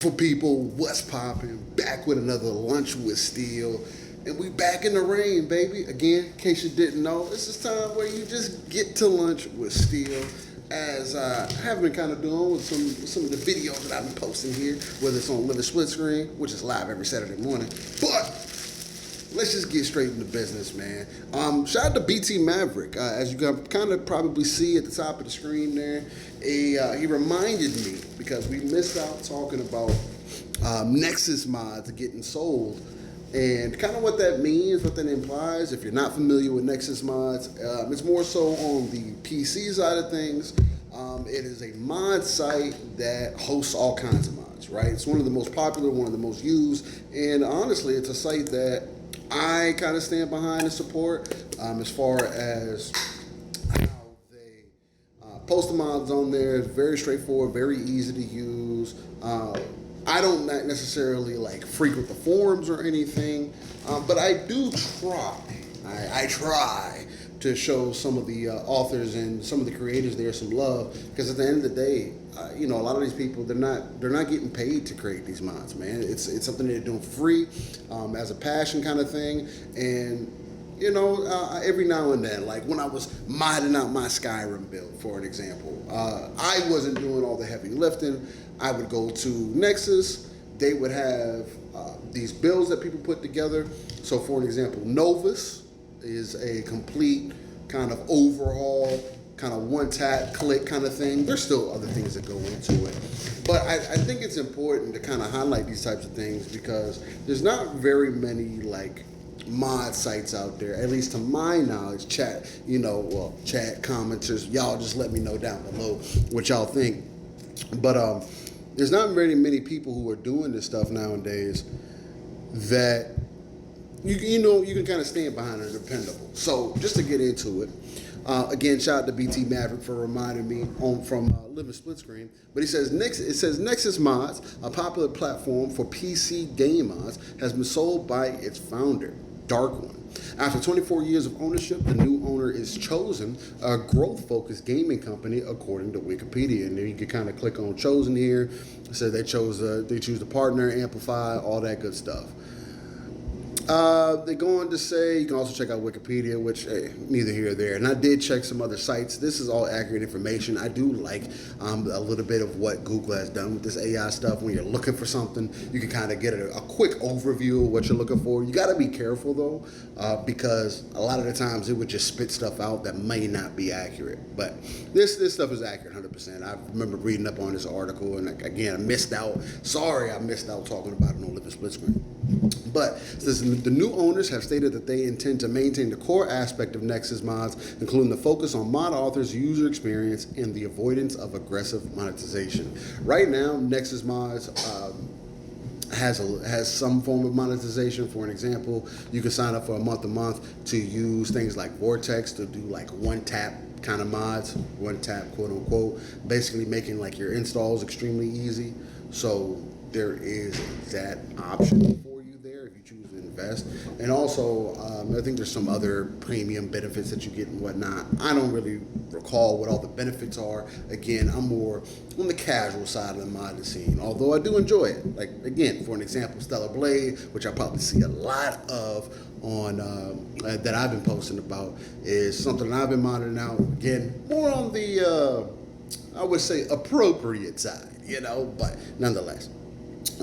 For people, what's popping? Back with another lunch with Steel, and we back in the rain, baby. Again, in case you didn't know, this is time where you just get to lunch with Steel. As I have been kind of doing with some of the videos that I've been posting here, whether it's on Living Split Screen, which is live every Saturday morning, but let's just get straight into business, man. Shout out to BT Maverick. As you can kind of probably see at the top of the screen there, he reminded me because we missed out talking about NexusMods getting sold. And kind of what that means, what that implies, if you're not familiar with NexusMods, it's more so on the PC side of things. It is a mod site that hosts all kinds of mods, right? It's one of the most popular, one of the most used, and honestly, it's a site that I kind of stand behind and support as far as how they post the mods on there. It's very straightforward, very easy to use. I don't necessarily like frequent the forums or anything, but I do try. I try to show some of the authors and some of the creators there some love, because at the end of the day, a lot of these people they're not getting paid to create these mods, man. It's something they're doing free as a passion kind of thing, and every now and then, like when I was modding out my Skyrim build, for an example, I wasn't doing all the heavy lifting. I would go to Nexus. They would have these builds that people put together. So for an example, Novus is a complete kind of overhaul, kind of one tap click kind of thing. There's still other things that go into it. But I think it's important to kind of highlight these types of things because there's not very many like mod sites out there, at least to my knowledge. Chat, chat commenters, y'all just let me know down below what y'all think. But there's not very many people who are doing this stuff nowadays that you can kind of stand behind and are dependable. So just to get into it, again, shout out to BT Maverick for reminding me from Living Split Screen. But it says NexusMods, a popular platform for PC game mods, has been sold by its founder, Dark One. After 24 years of ownership, the new owner is Chosen, a growth-focused gaming company, according to Wikipedia. And then you can kind of click on Chosen here. So they choose the partner, amplify, all that good stuff. They go on to say, you can also check out Wikipedia, which, hey, neither here or there. And I did check some other sites. This is all accurate information. I do like a little bit of what Google has done with this AI stuff. When you're looking for something, you can kind of get a quick overview of what you're looking for. You got to be careful, though, because a lot of the times it would just spit stuff out that may not be accurate. But this stuff is accurate 100%. I remember reading up on this article, and again, I missed out. Sorry I missed out talking about it on Living Split Screen. But the new owners have stated that they intend to maintain the core aspect of NexusMods, including the focus on mod authors' user experience and the avoidance of aggressive monetization. Right now, NexusMods has some form of monetization. For an example, you can sign up for a month to use things like Vortex to do like one tap kind of mods, one tap quote unquote, basically making like your installs extremely easy. So there is that option for you there if you choose to invest. And also, I think there's some other premium benefits that you get and whatnot. I don't really recall what all the benefits are. Again, I'm more on the casual side of the modding scene, although I do enjoy it. Like, again, for an example, Stellar Blade, which I probably see a lot of on that I've been posting about, is something I've been modding out. Again, more on the, I would say, appropriate side, but nonetheless.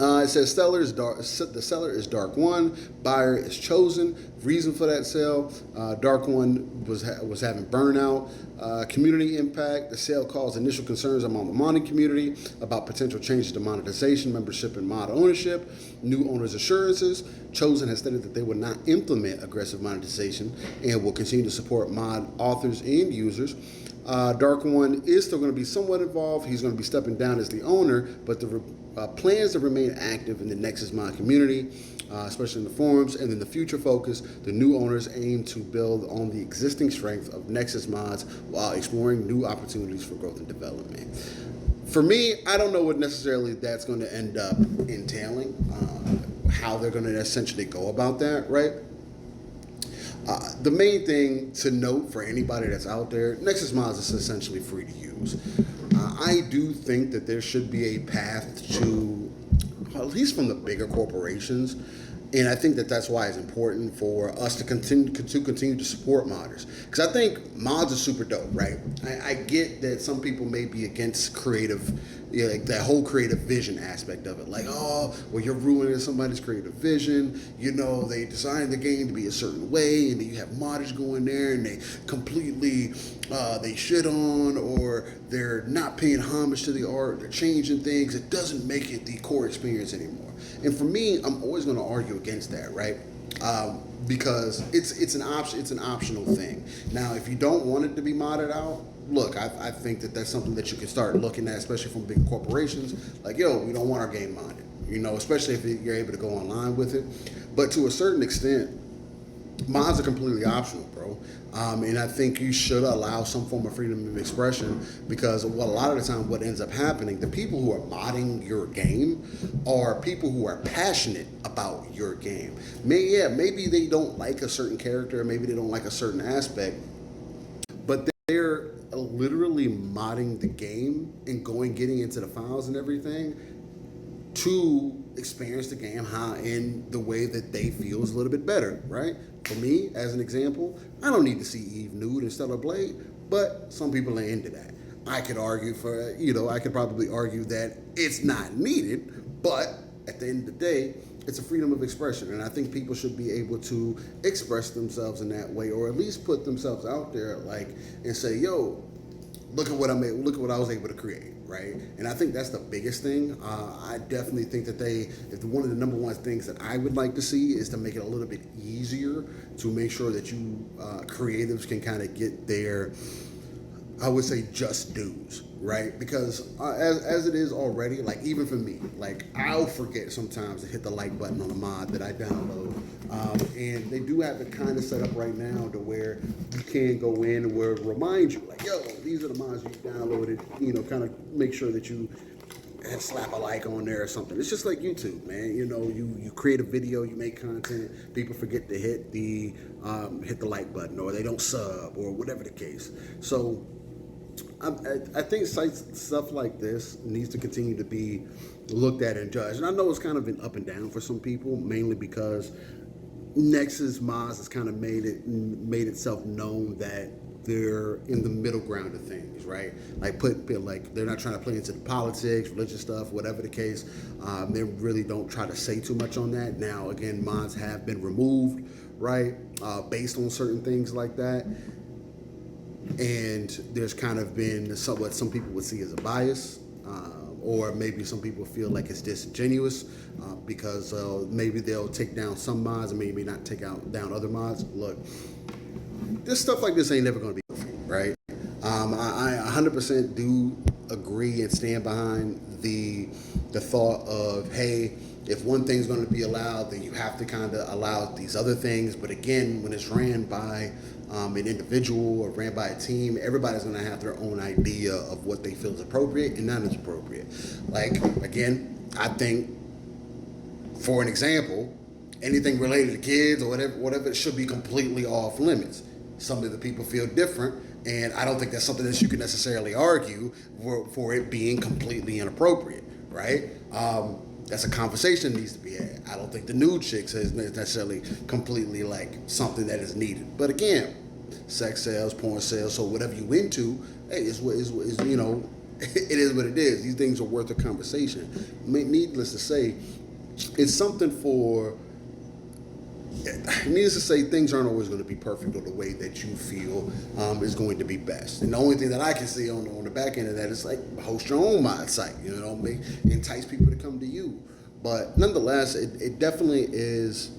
It says the seller is Dark One, buyer is Chosen. Reason for that sale, Dark One was having burnout, community impact. The sale caused initial concerns among the modding community about potential changes to monetization, membership, and mod ownership. New owners' assurances. Chosen has stated that they will not implement aggressive monetization and will continue to support mod authors and users. Dark One is still going to be somewhat involved. He's going to be stepping down as the owner, but the plans to remain active in the NexusMod community, especially in the forums, and then the future focus. The new owners aim to build on the existing strength of NexusMods while exploring new opportunities for growth and development. For me, I don't know what necessarily that's going to end up entailing, how they're going to essentially go about that, right? The main thing to note for anybody that's out there, NexusMods is essentially free to use. I do think that there should be a path to at least from the bigger corporations. And I think that that's why it's important for us to continue to support modders, because I think mods are super dope, right? I get that some people may be against creative, like that whole creative vision aspect of it. Like, oh, well, you're ruining somebody's creative vision. You know, they designed the game to be a certain way, and then you have modders go in there and they completely they shit on, or they're not paying homage to the art. They're changing things. It doesn't make it the core experience anymore. And for me, I'm always going to argue against that, right? Because it's an option. It's an optional thing. Now, if you don't want it to be modded out, look, I think that that's something that you can start looking at, especially from big corporations. Like, yo, we don't want our game modded. You know, especially if you're able to go online with it. But to a certain extent, mods are completely optional, bro. And I think you should allow some form of freedom of expression, because a lot of the time what ends up happening, the people who are modding your game are people who are passionate about your game. Maybe they don't like a certain character, maybe they don't like a certain aspect, but they're literally modding the game and getting into the files and everything to experience the game in the way that they feel is a little bit better, right? For me, as an example, I don't need to see Eve nude in Stellar Blade, but some people are into that. I could probably argue that it's not needed, but at the end of the day, it's a freedom of expression, and I think people should be able to express themselves in that way, or at least put themselves out there, like, and say, yo, look at what I made, look at what I was able to create, right? And I think that's the biggest thing. I definitely think that if one of the number one things that I would like to see is to make it a little bit easier to make sure that you creatives can kind of get their, I would say, just dues, right? Because as it is already, like, even for me, like, I'll forget sometimes to hit the like button on a mod that I download. And they do have it kind of set up right now to where you can go in and where it reminds you, like, yo, these are the mods you downloaded, you know, kind of make sure that you slap a like on there or something. It's just like YouTube, man. You know, you create a video, you make content, people forget to hit the like button, or they don't sub, or whatever the case. So I think stuff like this needs to continue to be looked at and judged. And I know it's kind of been up and down for some people, mainly because NexusMods has kind of made itself known that they're in the middle ground of things, right? Like they're not trying to play into the politics, religious stuff, whatever the case. They really don't try to say too much on that. Now, again, mods have been removed, right, based on certain things like that. And there's kind of been what some people would see as a bias, or maybe some people feel like it's disingenuous because maybe they'll take down some mods and maybe not take down other mods. Look, this stuff like this ain't never going to be perfect, right? I 100% do agree and stand behind the thought of, hey, if one thing's going to be allowed, then you have to kind of allow these other things. But again, when it's ran by an individual or ran by a team, everybody's going to have their own idea of what they feel is appropriate and not as appropriate. Like, again, I think, for an example, anything related to kids or whatever should be completely off limits. Some of the people feel different, and I don't think that's something that you can necessarily argue for it being completely inappropriate, right? That's a conversation that needs to be had. I don't think the nude chicks is necessarily completely like something that is needed. But again, sex sales, porn sales, so whatever you into, hey, is you know, it is what it is. These things are worth a conversation. Needless to say, it's something for. Needless to say, things aren't always going to be perfect or the way that you feel is going to be best. And the only thing that I can see on the back end of that is like host your own mod site, you know, entice people to come to you. But nonetheless, it definitely is,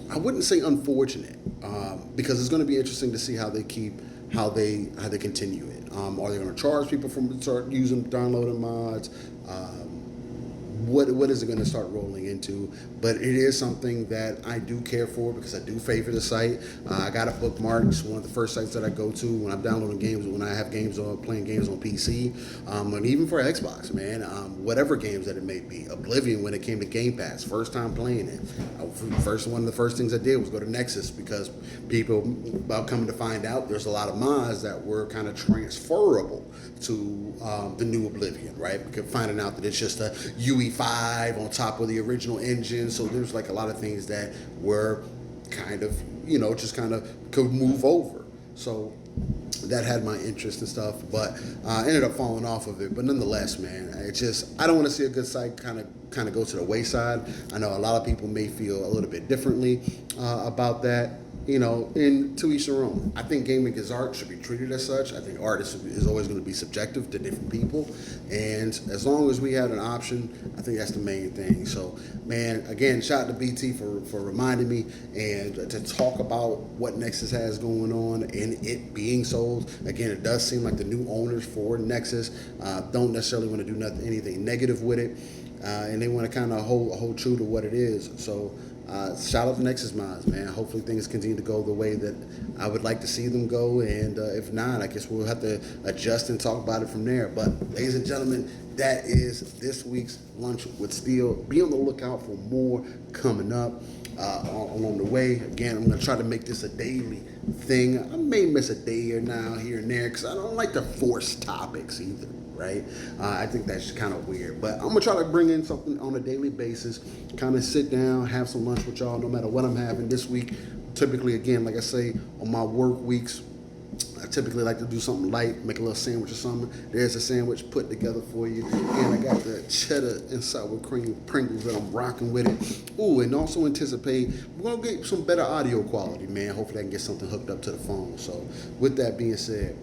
I wouldn't say unfortunate, because it's going to be interesting to see how they continue it. Are they going to charge people from start downloading mods? What is it going to start rolling into? But it is something that I do care for because I do favor the site. I got it bookmarked. It's one of the first sites that I go to when I'm downloading games, when I have playing games on PC, and even for Xbox, man. Whatever games that it may be. Oblivion, when it came to Game Pass, first time playing it. One of the first things I did was go to Nexus, because people, about coming to find out, there's a lot of mods that were kind of transferable to the new Oblivion, right? Because finding out that it's just a UE 5 on top of the original engine. So there's like a lot of things that were kind of, just kind of could move over. So that had my interest and stuff, but I ended up falling off of it. But nonetheless, man, I don't want to see a good site kind of go to the wayside. I know a lot of people may feel a little bit differently about that. And to each their own. I think gaming is art, should be treated as such. I think art is always going to be subjective to different people. And as long as we have an option, I think that's the main thing. So, man, again, shout out to BT for reminding me and to talk about what Nexus has going on and it being sold. Again, it does seem like the new owners for Nexus don't necessarily want to do anything negative with it. And they want to kind of hold true to what it is. So, shout out to NexusMods, man. Hopefully things continue to go the way that I would like to see them go, and if not, I guess we'll have to adjust and talk about it from there. But ladies and gentlemen, that is this week's Lunch with Steel. Be on the lookout for more coming up along the way. Again, I'm going to try to make this a daily thing. I may miss a day here and there, because I don't like to force topics either. Right? I think that's kind of weird. But I'm going to try to bring in something on a daily basis, kind of sit down, have some lunch with y'all, no matter what I'm having this week. Typically, again, like I say, on my work weeks, I typically like to do something light, make a little sandwich or something. There's a sandwich put together for you. And I got the cheddar and sour cream Pringles that I'm rocking with it. Ooh, and also anticipate, we're going to get some better audio quality, man. Hopefully I can get something hooked up to the phone. So with that being said,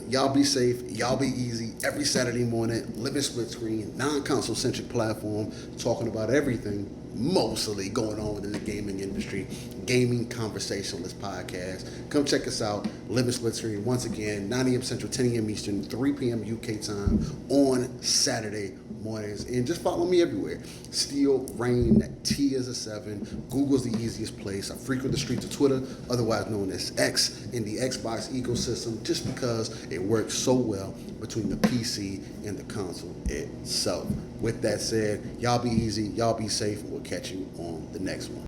y'all be safe, y'all be easy. Every Saturday morning, living split screen, non-console centric platform, talking about everything mostly going on within the gaming industry, gaming conversationalist podcast. Come check us out, living split screen, once again, 9 a.m. Central, 10 a.m. Eastern, 3 p.m. UK time on Saturday mornings. And just follow me everywhere. Steel Rain, T is a 7. Google's the easiest place. I frequent the streets of Twitter, otherwise known as X, in the Xbox ecosystem, just because it works so well between the PC and the console itself. With that said, y'all be easy, y'all be safe, and we'll catch you on the next one.